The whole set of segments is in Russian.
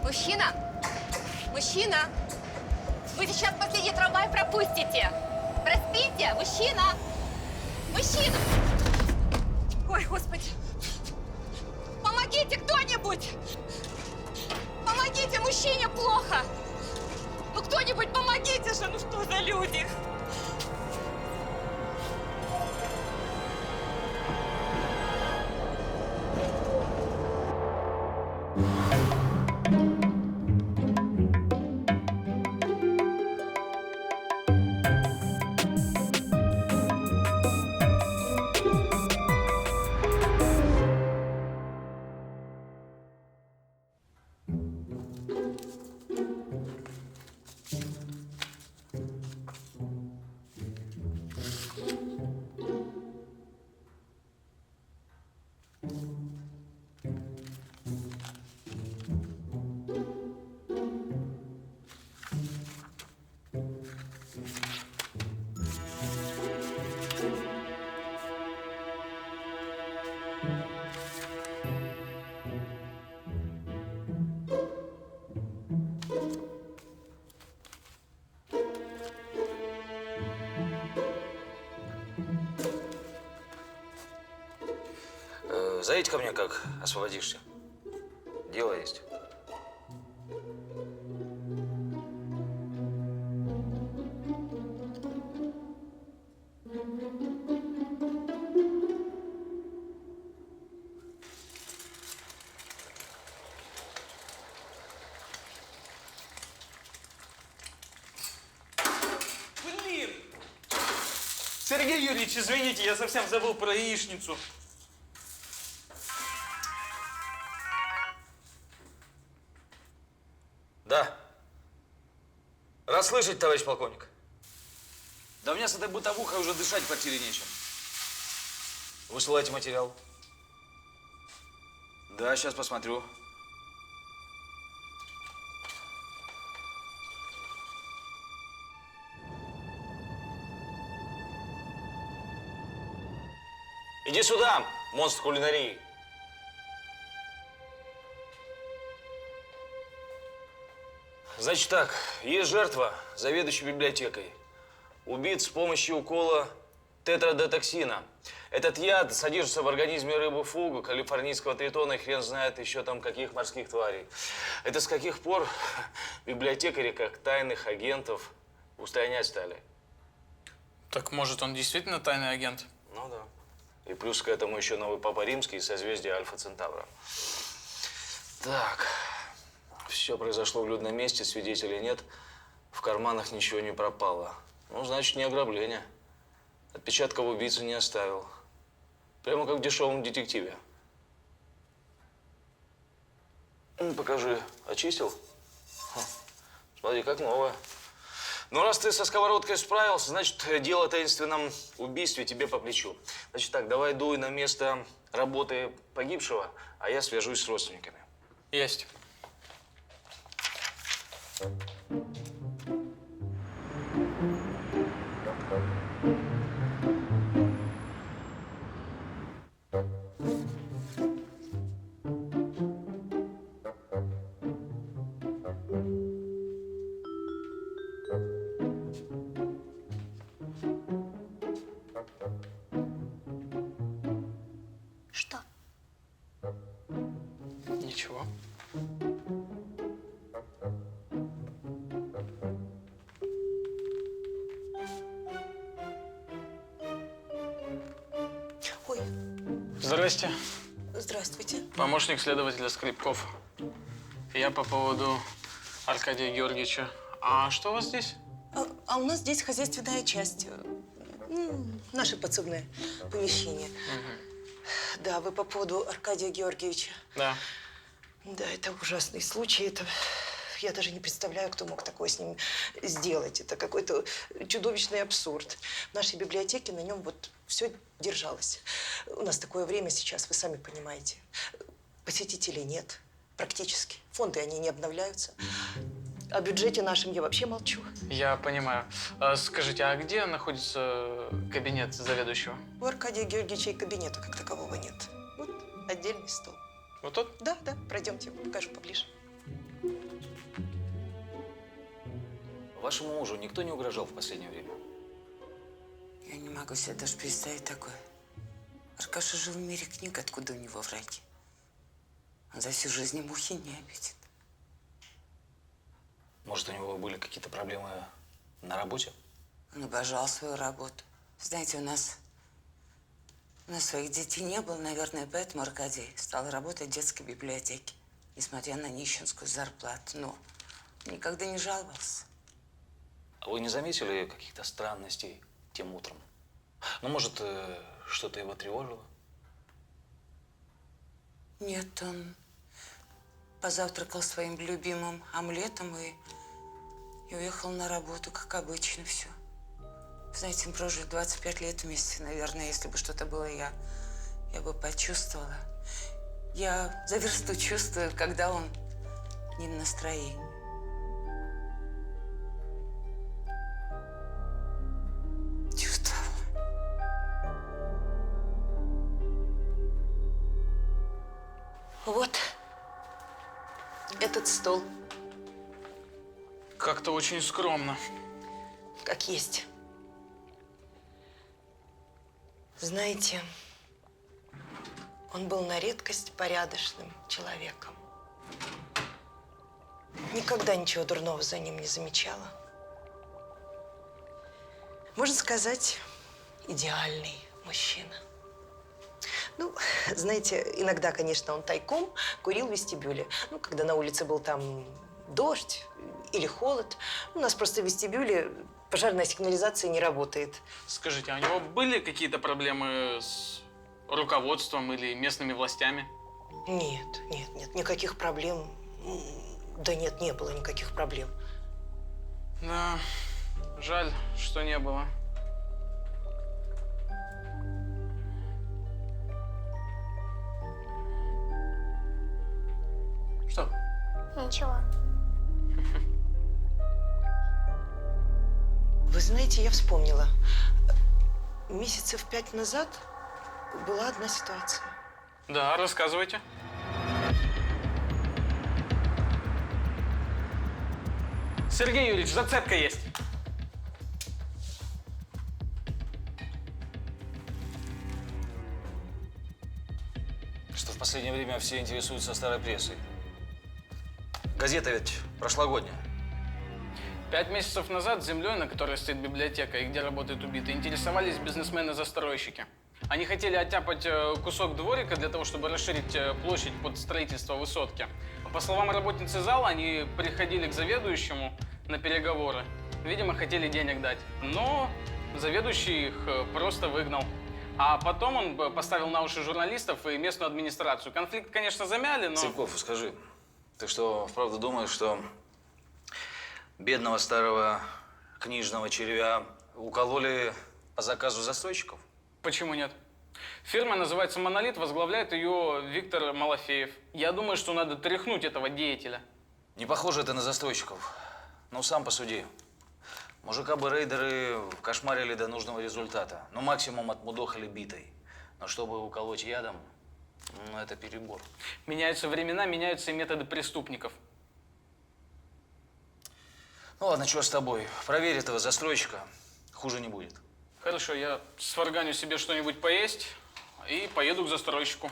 Мужчина! Мужчина! Вы сейчас последний трамвай пропустите! Проспите! Мужчина! Мужчина! Ой, Господи! Помогите кто-нибудь! Помогите, мужчине плохо! Ну кто-нибудь помогите же! Ну что за люди? Заедь ко мне, как освободишься. Дело есть. Блин! Сергей Юрьевич, извините, я совсем забыл про яичницу. Да. Рад слышать, товарищ полковник. Да у меня с этой бытовухой уже дышать в квартире нечем. Высылайте материал. Да, сейчас посмотрю. Иди сюда, монстр кулинарии. Значит так, есть жертва, заведующий библиотекой. Убит с помощью укола тетрадотоксина. Этот яд содержится в организме рыбы фугу, калифорнийского тритона и хрен знает еще там каких морских тварей. Это с каких пор библиотекари, как тайных агентов, устранять стали? Так может он действительно тайный агент? Ну да. И плюс к этому еще новый Папа Римский и созвездие Альфа Центавра. Так. Все произошло в людном месте, свидетелей нет, в карманах ничего не пропало. Ну, значит, не ограбление. Отпечатков убийца не оставил. Прямо как в дешевом детективе. Ну, покажи. Очистил? Ха. Смотри, как новое. Ну, раз ты со сковородкой справился, значит, дело о таинственном убийстве тебе по плечу. Значит так, давай дуй на место работы погибшего, а я свяжусь с родственниками. Есть. Что? Ничего. Ой, Здрасте. здравствуйте. Помощник следователя Скрипков. Я по поводу Аркадия Георгиевича. А что у вас здесь? А у нас здесь хозяйственная часть. Наше подсобное помещение. Да, вы по поводу Аркадия Георгиевича. Да. Да, это ужасный случай. Это... Я даже не представляю, кто мог такое с ним сделать. Это какой-то чудовищный абсурд. В нашей библиотеке на нем вот все держалось. У нас такое время сейчас, вы сами понимаете. Посетителей нет практически. Фонды, они не обновляются. О бюджете нашем я вообще молчу. Я понимаю. Скажите, а где находится кабинет заведующего? У Аркадия Георгиевича и кабинета как такового нет. Вот отдельный стол. Вот тут? Да, да, пройдемте, покажу поближе. Вашему мужу никто не угрожал в последнее время? Я не могу себе даже представить такое. Аркаша жил в мире книг, откуда у него враги. Он за всю жизнь и мухи не обидит. Может, у него были какие-то проблемы на работе? Он обожал свою работу. Знаете, у нас своих детей не было, наверное, поэтому Аркадий стал работать в детской библиотеке, несмотря на нищенскую зарплату. Но никогда не жаловался. А вы не заметили каких-то странностей тем утром? Ну, может, что-то его тревожило? Нет, он позавтракал своим любимым омлетом и уехал на работу, как обычно, все. Знаете, мы прожили 25 лет вместе. Наверное, если бы что-то было, я бы почувствовала. Я за версту чувствую, когда он не в настроении. Чувствовала. Вот этот стол, Как-то очень скромно. как есть. Знаете, он был на редкость порядочным человеком. Никогда ничего дурного за ним не замечала. Можно сказать, идеальный мужчина. Ну, знаете, иногда, конечно, он тайком курил в вестибюле. Ну, когда на улице был там дождь или холод. У нас просто в вестибюле пожарная сигнализация не работает. Скажите, а у него были какие-то проблемы с руководством или местными властями? Нет, никаких проблем. Да нет, не было никаких проблем. Да, жаль, что не было. Что? Ничего. Вы знаете, я вспомнила. Месяцев 5 назад была одна ситуация. Да, рассказывайте. Сергей Юрьевич, зацепка есть. Что в последнее время все интересуются старой прессой. Газета ведь прошлогодняя. 5 месяцев назад землей, на которой стоит библиотека и где работает убитый, интересовались бизнесмены-застройщики. Они хотели оттяпать кусок дворика для того, чтобы расширить площадь под строительство высотки. По словам работницы зала, они приходили к заведующему на переговоры. Видимо, хотели денег дать. Но заведующий их просто выгнал. А потом он поставил на уши журналистов и местную администрацию. Конфликт, конечно, замяли, но… Цыпков, скажи, ты что, вправду думаешь, что бедного старого книжного червя укололи по заказу застройщиков? Почему нет? Фирма называется «Монолит», возглавляет ее Виктор Малафеев. Я думаю, что надо тряхнуть этого деятеля. Не похоже это на застройщиков. Ну, сам посуди. Мужика бы рейдеры кошмарили до нужного результата. Ну, максимум отмудохали битой. Но чтобы уколоть ядом, ну, это перебор. Меняются времена, меняются и методы преступников. Ну, ладно, что с тобой? Проверь этого застройщика, хуже не будет. Хорошо, я сварганю себе что-нибудь поесть и поеду к застройщику.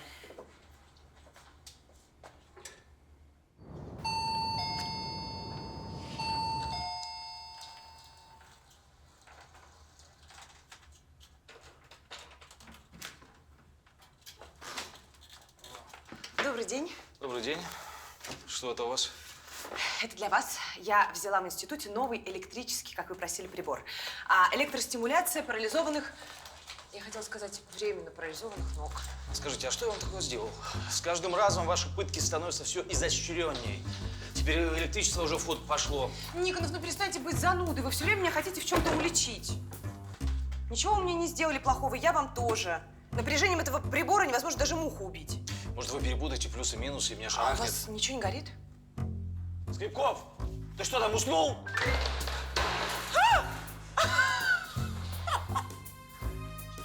Добрый день. Добрый день. Что это у вас? Это для вас. Я взяла в институте новый электрический, как вы просили, прибор. А электростимуляция парализованных, я хотела сказать, временно парализованных ног. Скажите, а что я вам такое сделал? С каждым разом ваши пытки становятся все изощренней. Теперь электричество уже в ход пошло. Никонов, ну перестаньте быть занудой. Вы все время меня хотите в чем-то уличить. Ничего вы мне не сделали плохого, я вам тоже. Напряжением этого прибора невозможно даже муху убить. Может, вы перепутаете плюсы и минусы, и меня А у шарахнет? вас ничего не горит? Скрипков, ты что там, уснул?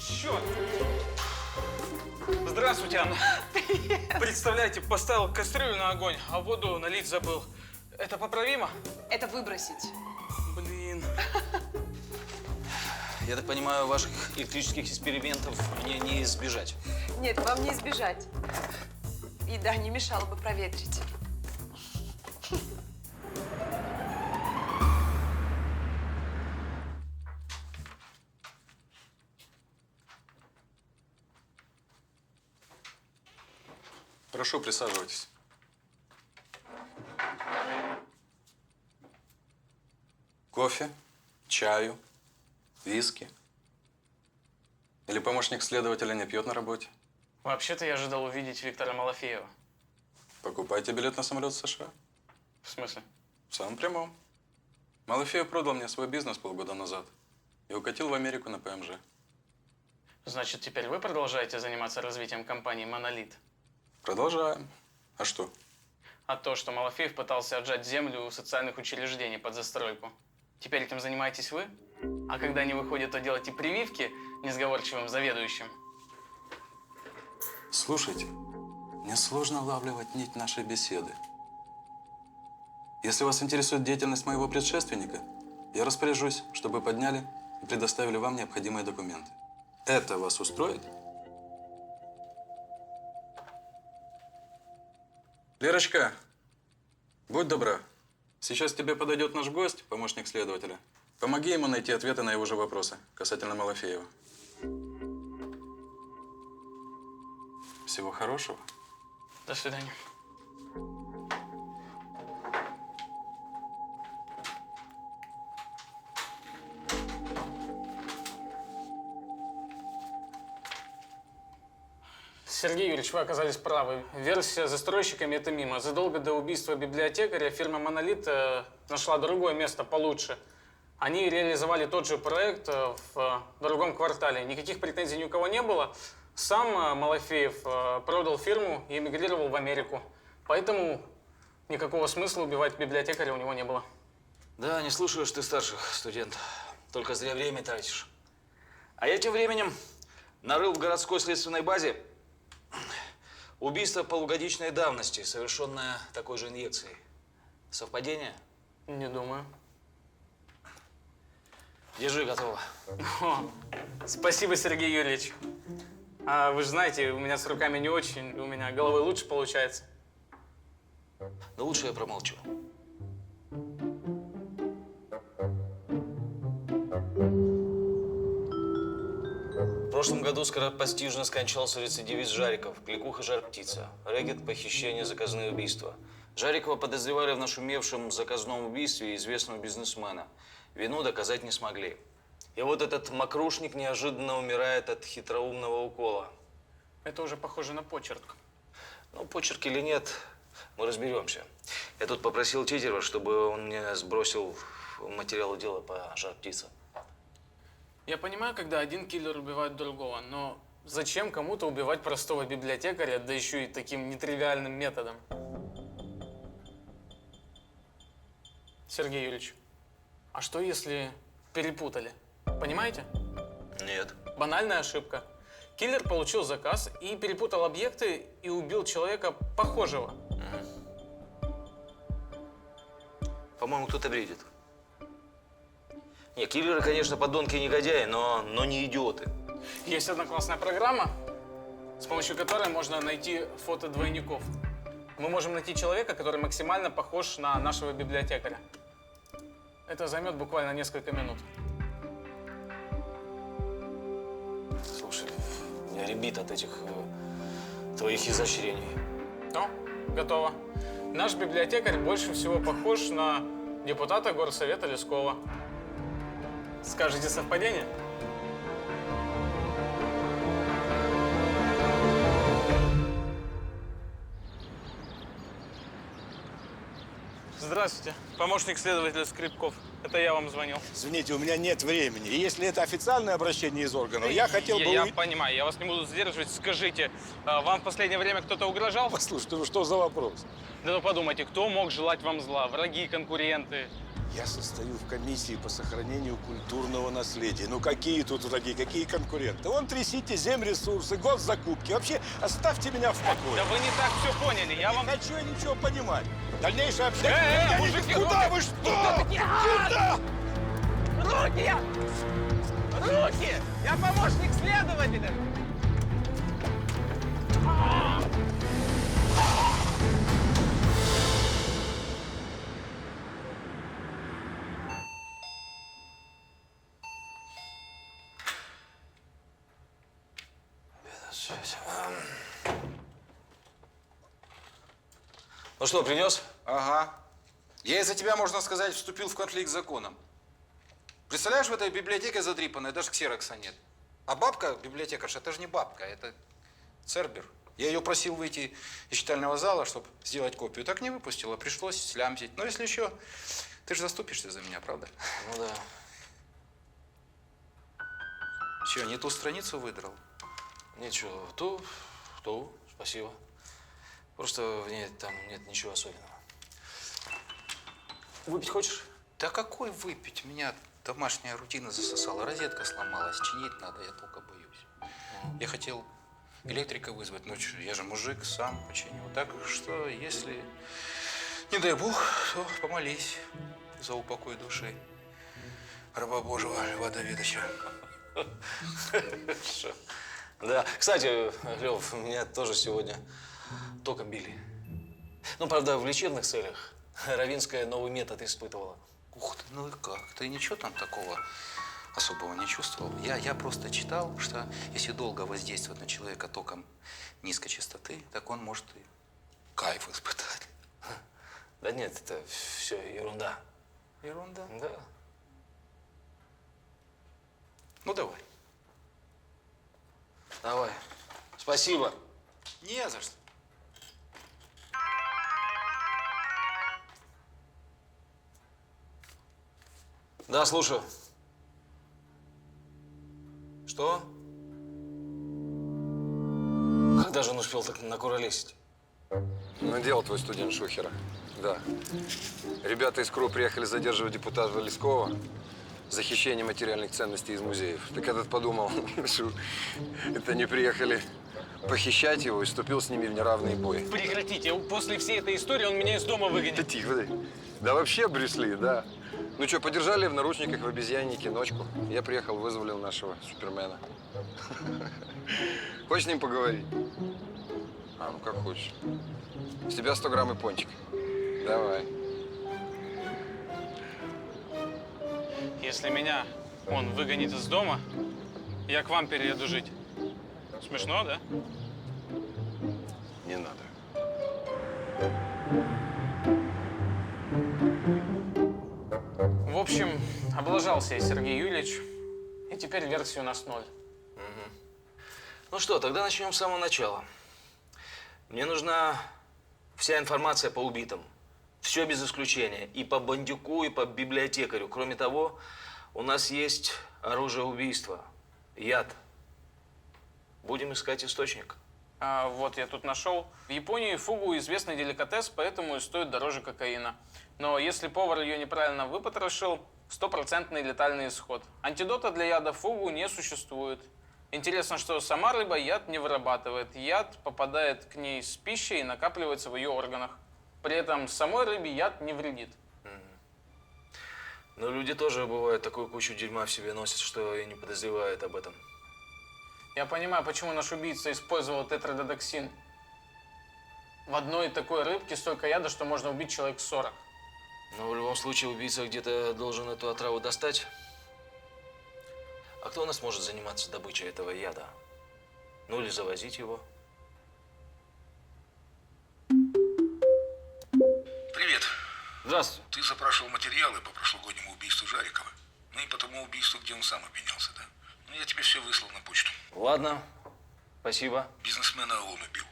Черт! Здравствуйте, Анна. Привет. Представляете, поставил кастрюлю на огонь, а воду налить забыл. Это поправимо? Это выбросить. Блин. Я так понимаю, ваших электрических экспериментов мне не избежать. Нет, вам не избежать. И да, не мешало бы проветрить. Прошу, присаживайтесь. Кофе, чаю, виски? Или помощник следователя не пьет на работе? Вообще-то я ожидал увидеть Виктора Малафеева. Покупайте билет на самолет в США. В смысле? В самом прямом. Малафеев продал мне свой бизнес полгода назад и укатил в Америку на ПМЖ. Значит, теперь вы продолжаете заниматься развитием компании «Монолит»? Продолжаем. А что? А то, что Малафеев пытался отжать землю у социальных учреждений под застройку. Теперь этим занимаетесь вы? А когда не выходит, то делаете прививки несговорчивым заведующим? Слушайте, мне сложно улавливать нить нашей беседы. Если вас интересует деятельность моего предшественника, я распоряжусь, чтобы подняли и предоставили вам необходимые документы. Это вас устроит? Лерочка, будь добра. Сейчас к тебе подойдет наш гость, помощник следователя. Помоги ему найти ответы на его же вопросы касательно Малафеева. Всего хорошего. До свидания. Сергей Юрьевич, вы оказались правы. Версия с застройщиками – это мимо. Задолго до убийства библиотекаря фирма «Монолит» нашла другое место получше. Они реализовали тот же проект в другом квартале. Никаких претензий ни у кого не было. Сам Малафеев продал фирму и эмигрировал в Америку. Поэтому никакого смысла убивать библиотекаря у него не было. Да, не слушаешь ты старших, студент. Только зря время тратишь. А я тем временем нарыл в городской следственной базе убийство полугодичной давности, совершенное такой же инъекцией. Совпадение? Не думаю. Держи, готово. О, спасибо, Сергей Юрьевич. А вы же знаете, у меня с руками не очень, у меня головой лучше получается. Но лучше я промолчу. В прошлом году скоропостижно скончался рецидивист Жариков, кликуха жар-птица. Рэкет, похищение, заказные убийства. Жарикова подозревали в нашумевшем заказном убийстве известного бизнесмена. Вину доказать не смогли. И вот этот мокрушник неожиданно умирает от хитроумного укола. Это уже похоже на почерк. Ну, почерк или нет, мы разберемся. Я тут попросил Тетерева, чтобы он мне сбросил материалы дела по жар-птице. Я понимаю, когда один киллер убивает другого, но зачем кому-то убивать простого библиотекаря, да еще и таким нетривиальным методом? Сергей Юрьевич, а что если перепутали? Понимаете? Нет. Банальная ошибка. Киллер получил заказ и перепутал объекты и убил человека похожего. По-моему, кто-то бредит. Не, киллеры, конечно, подонки и негодяи, но не идиоты. Есть одна классная программа, с помощью которой можно найти фото двойников. Мы можем найти человека, который максимально похож на нашего библиотекаря. Это займет буквально несколько минут. Слушай, меня рябит от этих твоих изощрений. Ну, готово. Наш библиотекарь больше всего похож на депутата горсовета Лескова. Скажете, совпадение? Здравствуйте. Помощник следователя Скрипков. Это я вам звонил. Извините, у меня нет времени. И если это официальное обращение из органов, я хотел бы... Я понимаю, я вас не буду задерживать. Скажите, вам в последнее время кто-то угрожал? Послушайте, ну что за вопрос? Да ну подумайте, кто мог желать вам зла? Враги, конкуренты? Я состою в комиссии по сохранению культурного наследия. Ну какие тут враги, какие конкуренты? Вон трясите земресурсы, госзакупки. Вообще оставьте меня в покое. Да вы не так все поняли. Я вам... Не хочу я ничего понимать. Дальнейшее общение... мужики, Куда вы что? Куда? Руки! Руки! Я помощник следователя! Ну что, принес? Ага. Я из-за тебя, можно сказать, вступил в конфликт с законом. Представляешь, в этой библиотеке задрипанной даже ксерокса нет. А бабка, библиотекарша, это же не бабка, это Цербер. Я ее просил выйти из читального зала, чтобы сделать копию. Так не выпустила, пришлось слямзить. Но если еще, ты же заступишься за меня, правда? Ну да. Че, не ту страницу выдрал? Ничего, ту, спасибо. Просто в ней там нет ничего особенного. Выпить хочешь? Да какой выпить? Меня домашняя рутина засосала. Розетка сломалась, чинить надо, я только боюсь. Я хотел электрика вызвать, но я же мужик, сам починю. Так что, если не дай бог, то помолись за упокой души раба Божьего Льва Давидовича. Хорошо. Да, кстати, Лев, меня тоже сегодня током били. Ну, правда, в лечебных целях. Равинская новый метод испытывала. Ух ты, ну и как? Ты ничего там такого особого не чувствовал? Я просто читал, что если долго воздействовать на человека током низкой частоты, так он может и кайф испытать. Да нет, это все ерунда. Ерунда. Да. Ну, давай. Давай. Спасибо. Не за что. Да, слушаю. Что? Когда же он успел так накуролесить? Надел твой студент Шухера. Да. Ребята из КРУ приехали задерживать депутата Лескова за хищение материальных ценностей из музеев. Так этот подумал, что это они приехали похищать его и вступил с ними в неравный бой. Прекратите, после всей этой истории он меня из дома Да выгонит. тихо, да. Да вообще Брюс Ли, да. Ну что, подержали в наручниках в обезьяннике ночку. Я приехал, вызволил нашего Супермена. Хочешь с ним поговорить? А, ну как хочешь. С тебя 100 грамм и пончик. Давай. Если меня он выгонит из дома, я к вам перееду жить. Смешно, да? Не надо. В общем, облажался я, Сергей Юрьевич, и теперь версия у нас 0. Ну что, тогда начнем с самого начала. Мне нужна вся информация по убитым. Все без исключения. И по бандюку, и по библиотекарю. Кроме того, у нас есть оружие убийства. Яд. Будем искать источник. А вот я тут нашел. В Японии фугу известный деликатес, поэтому и стоит дороже кокаина. Но если повар ее неправильно выпотрошил, 100% летальный исход. Антидота для яда фугу не существует. Интересно, что сама рыба яд не вырабатывает. Яд попадает к ней с пищей и накапливается в ее органах. При этом самой рыбе яд не вредит. Но люди тоже, бывает, такую кучу дерьма в себе носят, что и не подозревают об этом. Я понимаю, почему наш убийца использовал тетрадотоксин. В одной такой рыбке столько яда, что можно убить человек 40. Но в любом случае убийца где-то должен эту отраву достать. А кто у нас может заниматься добычей этого яда? Ну или завозить его? Привет. Здравствуйте. Ты запрашивал материалы по прошлогоднему убийству Жарикова. Ну и по тому убийству, где он сам обвинялся, да? Ну, я тебе все выслал на почту. Ладно, спасибо. Бизнесмена он убил.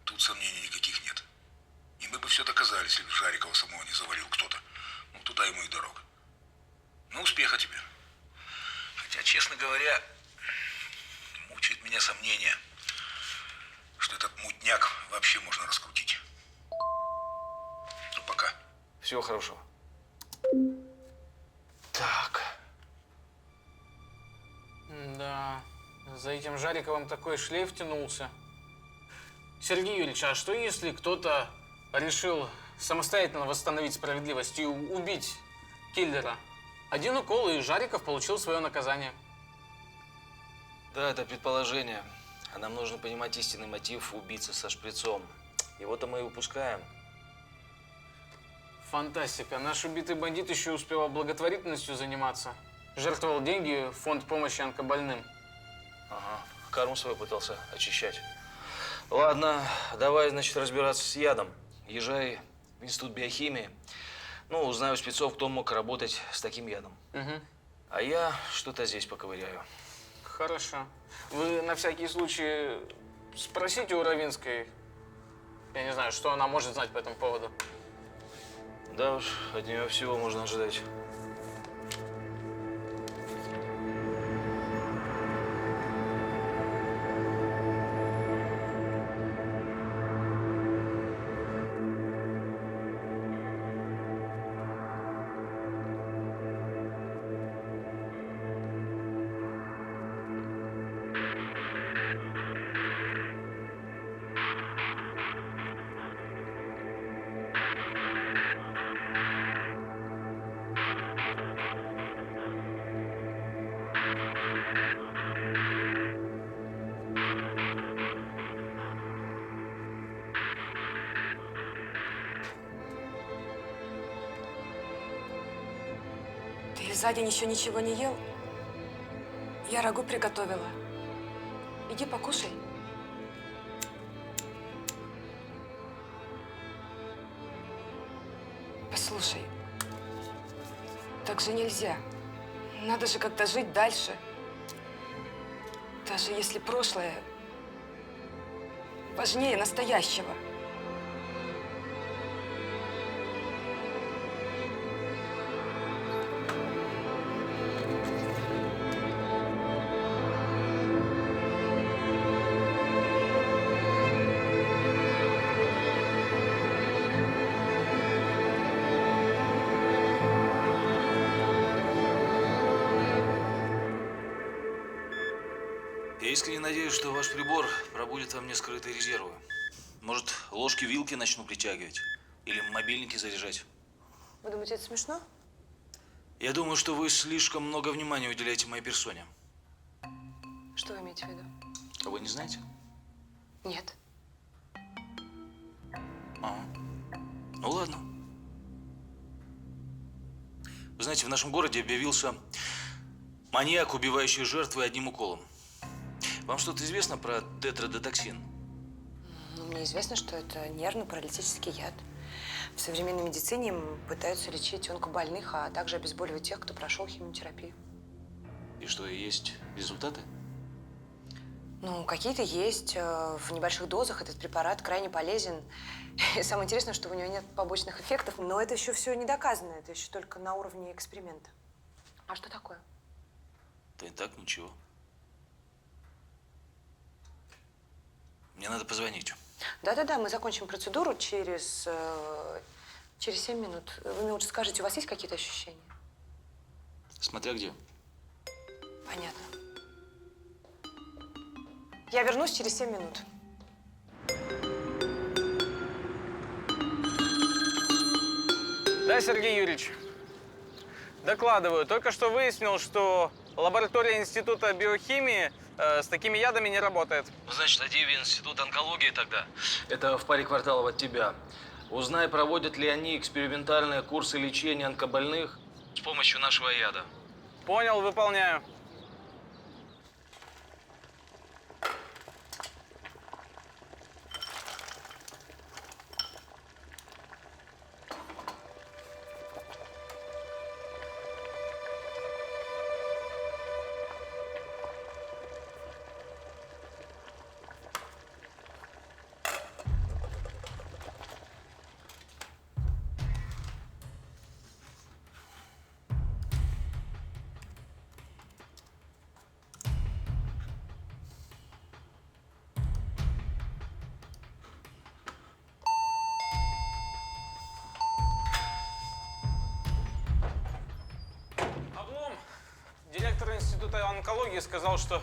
Тут сомнений никаких нет. И мы бы все доказали, если бы Жарикова самого не завалил кто-то. Ну, туда ему и дорога. Ну, успеха тебе. Хотя, честно говоря, мучает меня сомнение, что этот мутняк вообще можно раскрутить. Ну, пока. Всего хорошего. Так. Да, за этим Жариковым такой шлейф тянулся. Сергей Юрьевич, а что если кто-то решил самостоятельно восстановить справедливость и убить киллера? Один укол, и Жариков получил свое наказание. Да, это предположение. А нам нужно понимать истинный мотив убийцы со шприцом. Его-то мы и упускаем. Фантастика. Наш убитый бандит еще успевал благотворительностью заниматься. Жертвовал деньги в фонд помощи онкобольным. Ага, карму свою пытался очищать. Ладно, давай, значит, разбираться с ядом. Езжай в институт биохимии. Ну, узнаю у спецов, кто мог работать с таким ядом. Угу. А я что-то здесь поковыряю. Хорошо. Вы на всякий случай спросите у Равинской. Я не знаю, что она может знать по этому поводу. Да уж, от нее всего можно ожидать. Ты за день еще ничего не ел? Я рагу приготовила. Иди покушай. Послушай, так же нельзя. Надо же как-то жить дальше. Даже если прошлое важнее настоящего. Я искренне надеюсь, что ваш прибор пробудет во мне скрытые резервы. Может, ложки-вилки начну притягивать? Или мобильники заряжать? Вы думаете, это смешно? Я думаю, что вы слишком много внимания уделяете моей персоне. Что вы имеете в виду? А вы не знаете? Нет. Ага. Ну ладно. Вы знаете, в нашем городе объявился маньяк, убивающий жертвы одним уколом. Вам что-то известно про тетрадотоксин? Ну, мне известно, что это нервно-паралитический яд. В современной медицине им пытаются лечить онкобольных, а также обезболивать тех, кто прошел химиотерапию. И что, есть результаты? Ну, какие-то есть. В небольших дозах этот препарат крайне полезен. И самое интересное, что у него нет побочных эффектов, но это еще все не доказано. Это еще только на уровне эксперимента. А что такое? Да и так ничего. Мне надо позвонить. Да-да-да, мы закончим процедуру через 7 минут. Вы мне лучше скажите, у вас есть какие-то ощущения? Смотря где. Понятно. Я вернусь через 7 минут. Да, Сергей Юрьевич. Докладываю. Только что выяснил, что лаборатория Института биохимии с такими ядами не работает. Значит, иди в институт онкологии тогда. Это в паре кварталов от тебя. Узнай, проводят ли они экспериментальные курсы лечения онкобольных с помощью нашего яда. Понял, выполняю. Директор Института онкологии сказал, что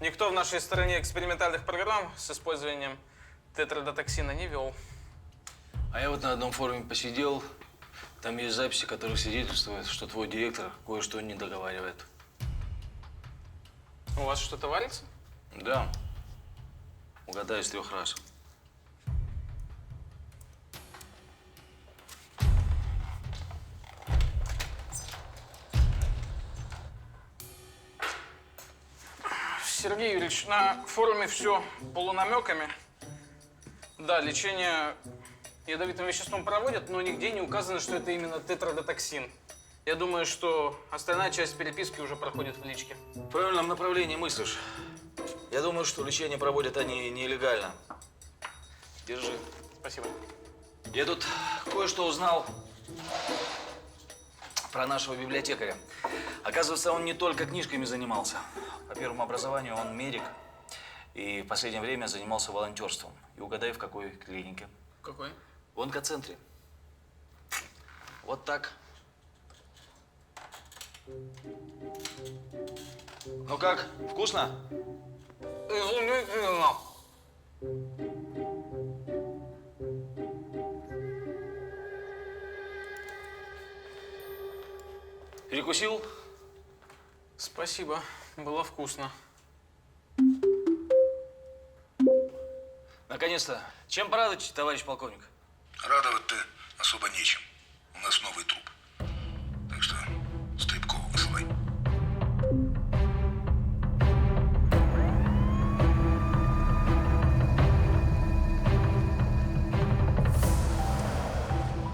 никто в нашей стране экспериментальных программ с использованием тетрадотоксина не вел. А я вот на одном форуме посидел. Там есть записи, которые свидетельствуют, что твой директор кое-что не договаривает. У вас что-то варится? Да. Угадай с 3 раз. Сергей Юрьевич, на форуме все полунамеками. Да, лечение ядовитым веществом проводят, но нигде не указано, что это именно тетрадотоксин. Я думаю, что остальная часть переписки уже проходит в личке. В правильном направлении мыслишь. Я думаю, что лечение проводят они нелегально. Держи. Спасибо. Я тут кое-что узнал про нашего библиотекаря. Оказывается, он не только книжками занимался. По первому образованию он медик. И в последнее время занимался волонтерством. И угадай, в какой клинике? Какой? В онкоцентре. Вот так. Ну как, вкусно? Перекусил? Спасибо, было вкусно. Наконец-то. Чем порадовать, товарищ полковник? Радовать-то особо нечем. У нас новый труп. Так что Стрипкова высылай.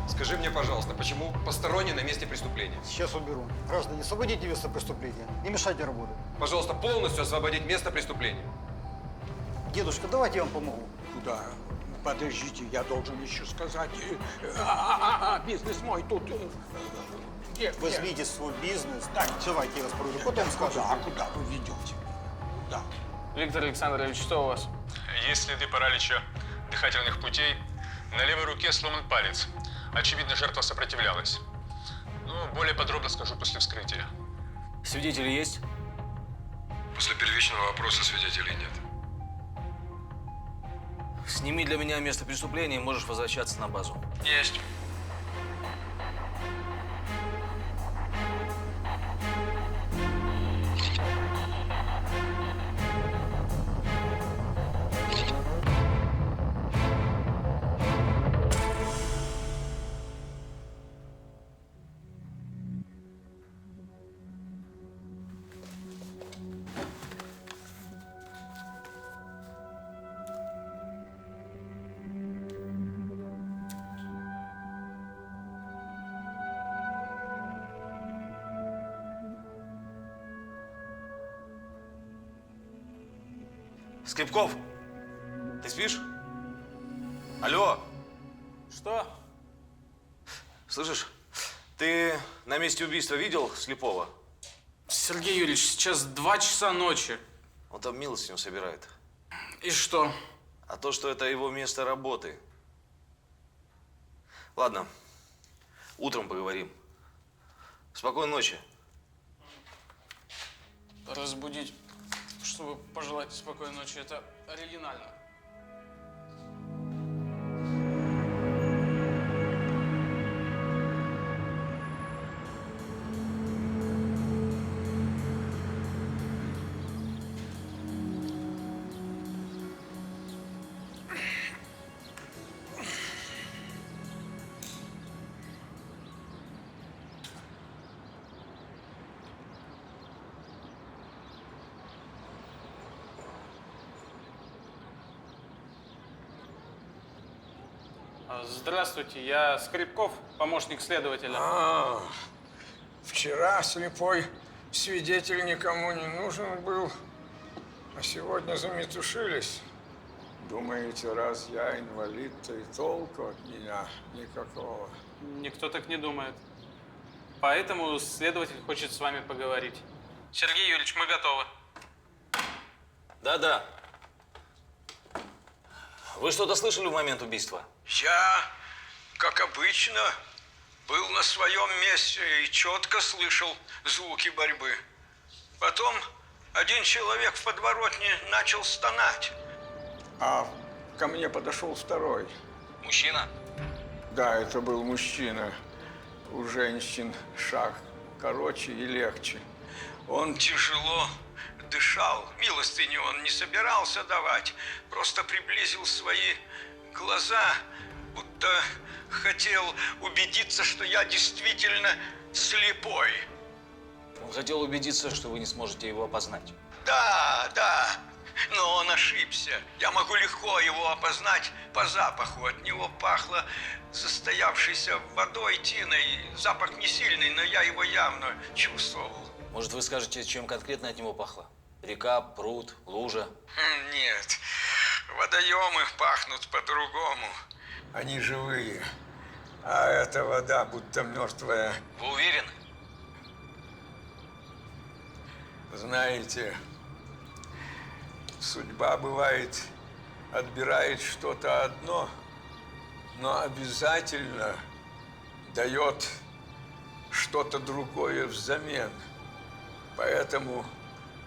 Скажи мне, пожалуйста, почему посторонний на месте преступления? Сейчас уберу. Граждане, освободите место преступления. Не мешайте работать. Пожалуйста, полностью освободить место преступления. Дедушка, давайте я вам помогу. Куда? Подождите, я должен еще сказать. Бизнес мой тут. Где? Возьмите свой бизнес. Давайте я вас проведу. Потом скажу. Куда вы ведете? Да. Виктор Александрович, что у вас? Есть следы паралича дыхательных путей. На левой руке сломан палец. Очевидно, жертва сопротивлялась. Ну, более подробно скажу после вскрытия. Свидетели есть? После первичного опроса свидетелей нет. Сними для меня место преступления, и можешь возвращаться на базу. Есть. Скрипков, ты спишь? Алло. Что? Слышишь, ты на месте убийства видел слепого? Сергей Юрьевич, сейчас 2 часа ночи. Он там милостыню собирает. И что? А то, что это его место работы. Ладно, утром поговорим. Спокойной ночи. Разбудить, чтобы пожелать спокойной ночи, это оригинально. Здравствуйте, я Скрипков, помощник следователя. Вчера слепой свидетель никому не нужен был, а сегодня заметушились. Думаете, раз я инвалид, то и толку от меня никакого? Никто так не думает. Поэтому следователь хочет с вами поговорить. Сергей Юрьевич, мы готовы. Да-да. Вы что-то слышали в момент убийства? Я, как обычно, был на своем месте и четко слышал звуки борьбы. Потом один человек в подворотне начал стонать. А ко мне подошел второй. Мужчина? Да, это был мужчина. У женщин шаг короче и легче. Он тяжело дышал. Милостыни он не собирался давать. Просто приблизил свои глаза, будто хотел убедиться, что я действительно слепой. Он хотел убедиться, что вы не сможете его опознать. Да, но он ошибся. Я могу легко его опознать по запаху. От него пахло застоявшейся водой, тиной. Запах не сильный, но я его явно чувствовал. Может, вы скажете, чем конкретно от него пахло? Река, пруд, лужа? Нет, водоемы пахнут по-другому. Они живые, а эта вода будто мертвая. Вы уверены? Знаете, судьба бывает отбирает что-то одно, но обязательно дает что-то другое взамен. Поэтому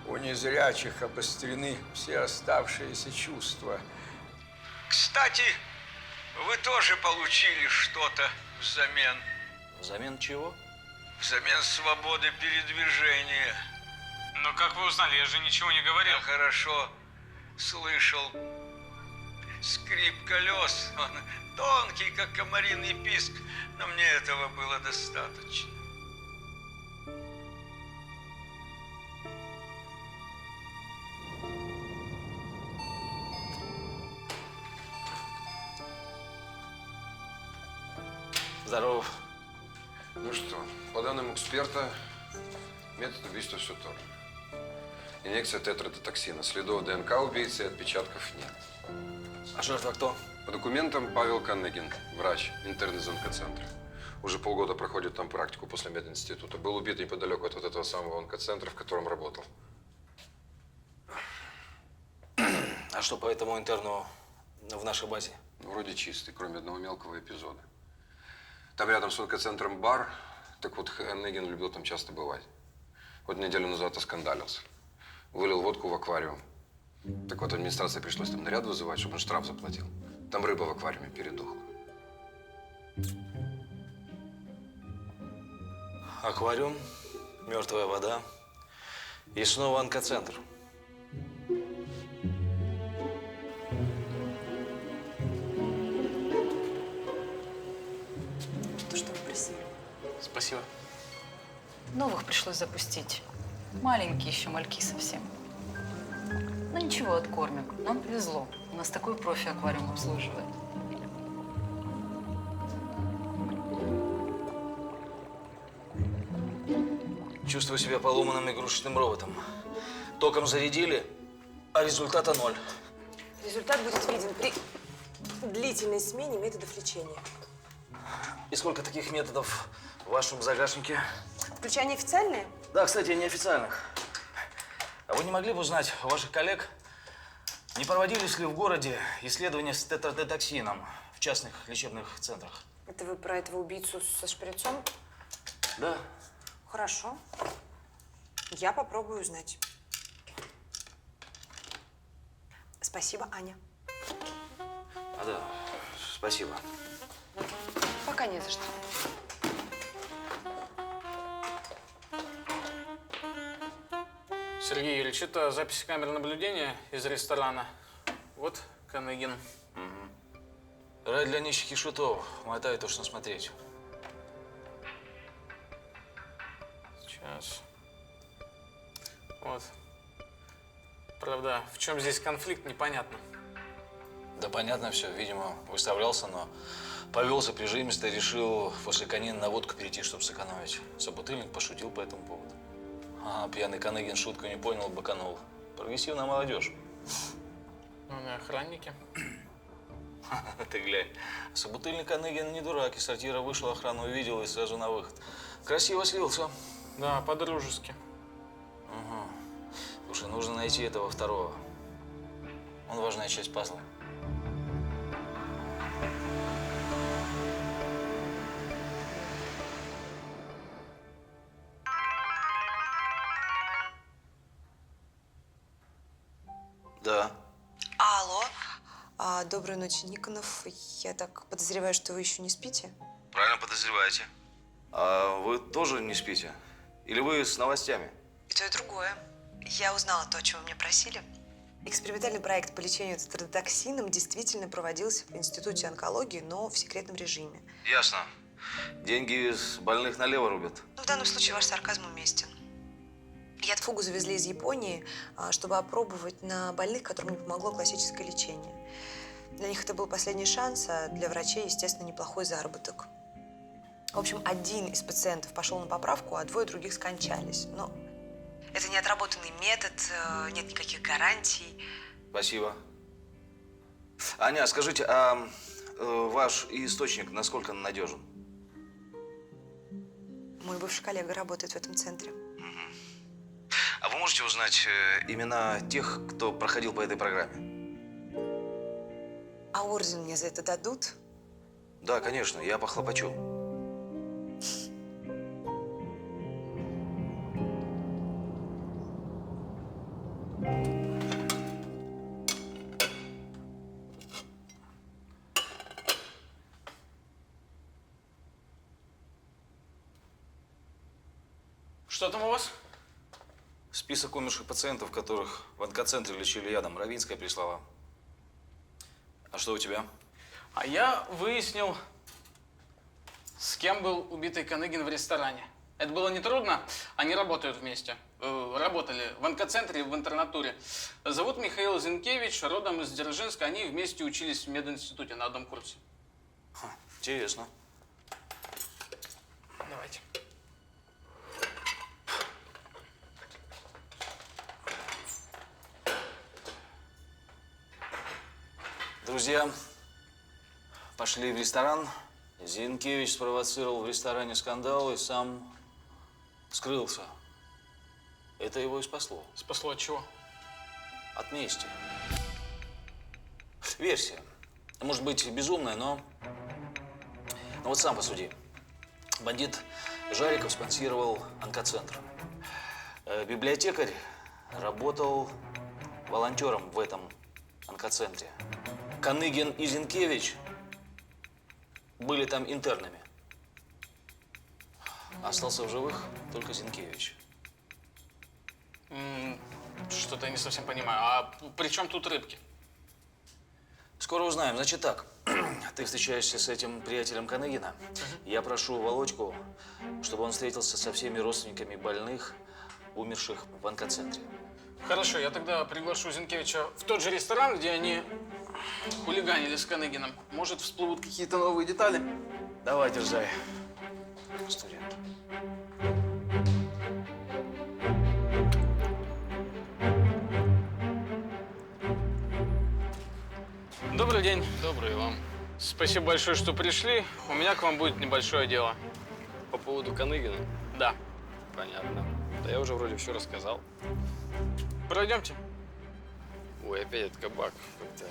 у незрячих обострены все оставшиеся чувства. Кстати, вы тоже получили что-то взамен. Взамен чего? Взамен свободы передвижения. Но как вы узнали? Я же ничего не говорил. Я хорошо слышал скрип колес. Он тонкий, как комариный писк, но мне этого было достаточно. Здорово. Ну что, по данным эксперта, метод убийства все тот же. Инъекция тетрадотоксина. Следов ДНК убийцы и отпечатков нет. А жертва кто? По документам Павел Каннегин, врач, интерн из онкоцентра. Уже полгода проходит там практику после мединститута. Был убит неподалеку от вот этого самого онкоцентра, в котором работал. А что по этому интерну в нашей базе? Вроде чистый, кроме одного мелкого эпизода. Там рядом с онкоцентром бар, так вот Каннегин любил там часто бывать. Вот неделю назад оскандалился. Вылил водку в аквариум. Так вот, администрации пришлось там наряд вызывать, чтобы он штраф заплатил. Там рыба в аквариуме передохла. Аквариум, мертвая вода и снова онкоцентр. То, что вы просили. Спасибо. Новых пришлось запустить. Маленькие еще мальки совсем. Ну ничего, откормим. Нам повезло. У нас такой профи аквариум обслуживает. Чувствую себя поломанным игрушечным роботом. Током зарядили, а результата ноль. Результат будет виден при длительной смене методов лечения. И сколько таких методов в вашем загашнике? Включая неофициальные? Да, кстати, неофициальных. А вы не могли бы узнать у ваших коллег, не проводились ли в городе исследования с тетрадотоксином в частных лечебных центрах? Это вы про этого убийцу со шприцом? Да. Хорошо. Я попробую узнать. Спасибо, Аня. А да, спасибо. Пока не за что. Сергей Юрьевич, это записи камер наблюдения из ресторана. Вот Каннегин. Рай для нищих и шутов. Мотай точно смотреть. Сейчас. Вот. Правда, в чем здесь конфликт, непонятно. Да понятно все. Видимо, выставлялся, но повелся прижимисто и решил после конина на водку перейти, чтобы сэкономить. Собутыльник пошутил по этому поводу. А пьяный Каннегин шутку не понял, быканул. Прогрессивная молодежь. Ну, на охранники. Ты глянь. Собутыльник Каннегин не дурак. Из сортира вышел, охрану увидел и сразу на выход. Красиво слился. Да, по-дружески. Угу. Слушай, нужно найти этого второго. Он важная часть пазла. Да. Алло. Доброй ночи, Никонов. Я так подозреваю, что вы еще не спите? Правильно подозреваете. А вы тоже не спите? Или вы с новостями? И то, и другое. Я узнала то, о чем вы меня просили. Экспериментальный проект по лечению тетродотоксином действительно проводился в Институте онкологии, но в секретном режиме. Ясно. Деньги с больных налево рубят. Ну, в данном случае ваш сарказм уместен. Яд-фугу завезли из Японии, чтобы опробовать на больных, которым не помогло классическое лечение. Для них это был последний шанс, а для врачей, естественно, неплохой заработок. В общем, один из пациентов пошел на поправку, а двое других скончались. Но это не отработанный метод, нет никаких гарантий. Спасибо. Аня, скажите, а ваш источник насколько надежен? Мой бывший коллега работает в этом центре. А вы можете узнать имена тех, кто проходил по этой программе? А орден мне за это дадут? Да, конечно, я похлопочу. Что там у вас? Список умерших пациентов, которых в онкоцентре лечили ядом. Равинская прислала. А что у тебя? А я выяснил, с кем был убитый Каныгин в ресторане. Это было нетрудно. Они работают вместе. Работали в онкоцентре и в интернатуре. Зовут Михаил Зинкевич, родом из Дзержинска. Они вместе учились в мединституте на одном курсе. Интересно. Давайте. Друзья пошли в ресторан. Зинкевич спровоцировал в ресторане скандал и сам скрылся. Это его и спасло. Спасло от чего? От мести. Версия. Может быть, безумная, но вот сам посуди. Бандит Жариков спонсировал онкоцентр. Библиотекарь работал волонтером в этом онкоцентре. Каныгин и Зинкевич были там интернами. Остался в живых только Зинкевич. Что-то я не совсем понимаю. А при чем тут рыбки? Скоро узнаем. Значит так, ты встречаешься с этим приятелем Каныгина. Я прошу Володьку, чтобы он встретился со всеми родственниками больных, умерших в онкоцентре. Хорошо, я тогда приглашу Зинкевича в тот же ресторан, где они хулиганили с Каныгином. Может, всплывут какие-то новые детали? Давай, дерзай, студент. Добрый день. Добрый вам. Спасибо большое, что пришли. У меня к вам будет небольшое дело. По поводу Каныгина? Да. Понятно. Да я уже вроде все рассказал. Пройдемте. Ой, опять этот кабак. Как-то...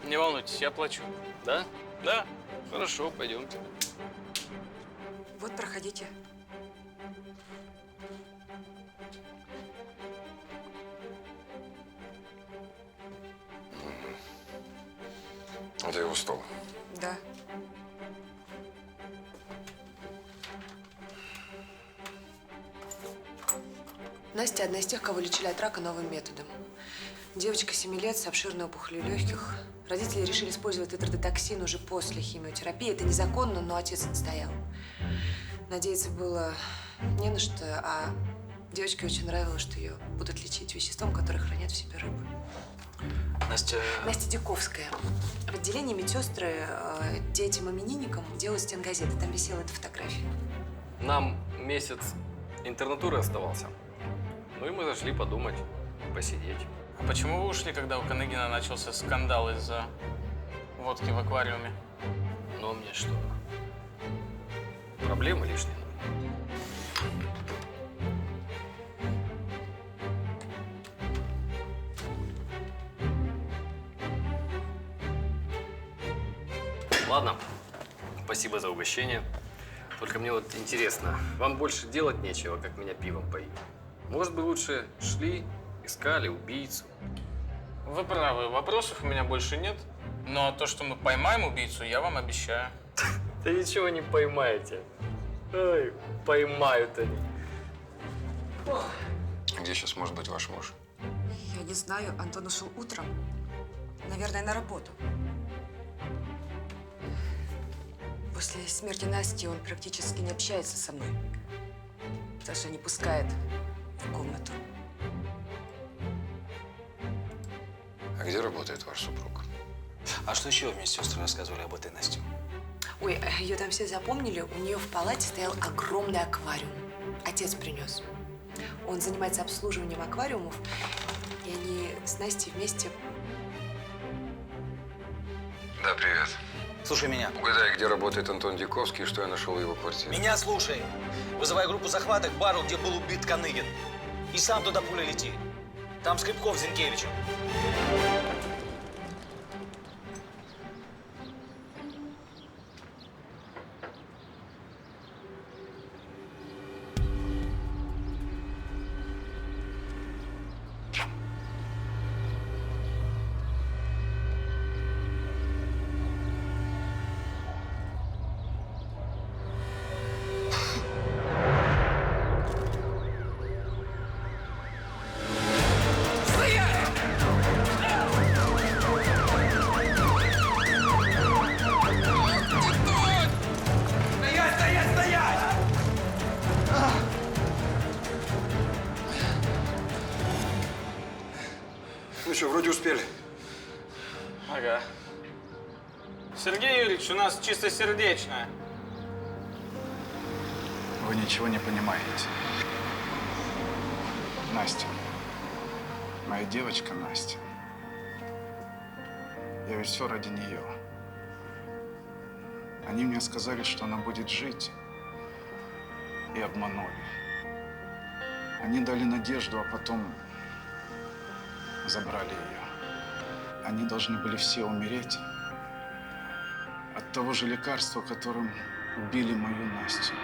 Не волнуйтесь, я плачу. Да? Да. Хорошо, пойдемте. Вот, проходите. Это его стол. Да. Настя одна из тех, кого лечили от рака новым методом. Девочка 7 лет с обширной опухолью легких. Родители решили использовать тетродотоксин уже после химиотерапии. Это незаконно, но отец настоял. Надеяться было не на что, а девочке очень нравилось, что ее будут лечить веществом, которое хранят в себе рыбы. Настя Диковская. В отделении медсестры детям-именинникам делают стенгазеты. Там висела эта фотография. Нам месяц интернатуры оставался. Ну и мы зашли подумать, посидеть. А почему вы ушли, когда у Каныгина начался скандал из-за водки в аквариуме? Ну, а мне что? Проблемы лишние? Ладно, спасибо за угощение. Только мне вот интересно, вам больше делать нечего, как меня пивом поить? Может быть, лучше шли, искали убийцу? Вы правы, вопросов у меня больше нет. Но то, что мы поймаем убийцу, я вам обещаю. Да ничего не поймаете. Ой, поймают они. Где сейчас может быть ваш муж? Я не знаю, Антон ушел утром. Наверное, на работу. После смерти Насти он практически не общается со мной. Даже не пускает в комнату. А где работает ваш супруг? А что еще медсестры рассказывали об этой Насте? Ой, ее там все запомнили. У нее в палате стоял огромный аквариум. Отец принес. Он занимается обслуживанием аквариумов. И они с Настей вместе. Да, привет. Слушай меня. Угадай, где работает Антон Дьяковский и что я нашел в его квартире. Меня слушай. Вызывай группу захвата к бару, где был убит Каныгин. И сам туда пуля лети. Там Скрипков с Зинкевичем. Ну что, вроде успели. Ага. Сергей Юрьевич, у нас чистосердечное. Вы ничего не понимаете. Настя. Моя девочка Настя. Я ведь все ради нее. Они мне сказали, что она будет жить. И обманули. Они дали надежду, а потом забрали ее. Они должны были все умереть от того же лекарства, которым убили мою Настю.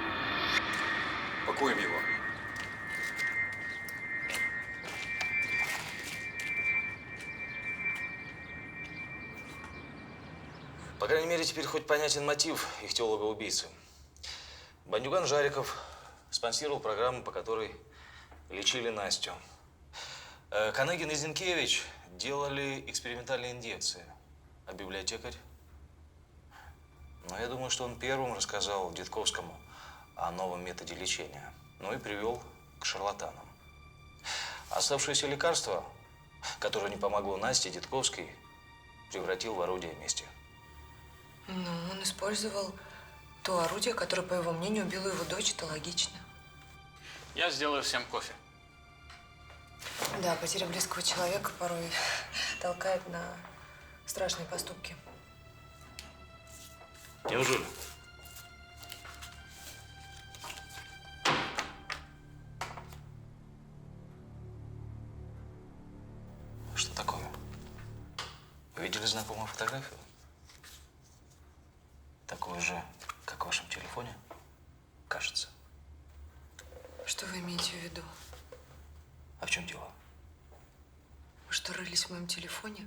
Пакуем его. По крайней мере, теперь хоть понятен мотив их теолога-убийцы. Бандюган Жариков спонсировал программу, по которой лечили Настю. Каныгин и Зинкевич делали экспериментальные инъекции. А библиотекарь? Но я думаю, что он первым рассказал Дедковскому о новом методе лечения. Ну и привел к шарлатанам. Оставшееся лекарство, которое не помогло Насте, Дедковской, превратил в орудие мести. Ну, он использовал то орудие, которое, по его мнению, убило его дочь. Это логично. Я сделаю всем кофе. Да, потеря близкого человека порой толкает на страшные поступки. Неужели? Что такое? Вы видели знакомую фотографию? Такую же, как в вашем телефоне, кажется. Что вы имеете в виду? А в чем дело? Вы что, рылись в моем телефоне?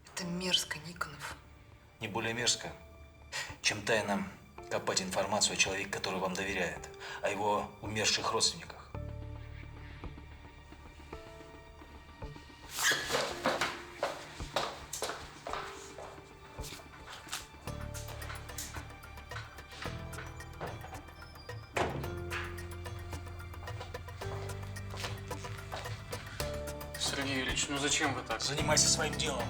Это мерзко, Никонов. Не более мерзко, чем тайно копать информацию о человеке, который вам доверяет, о его умерших родственниках. Сергей Юрьевич, ну зачем вы так? Занимайся своим делом.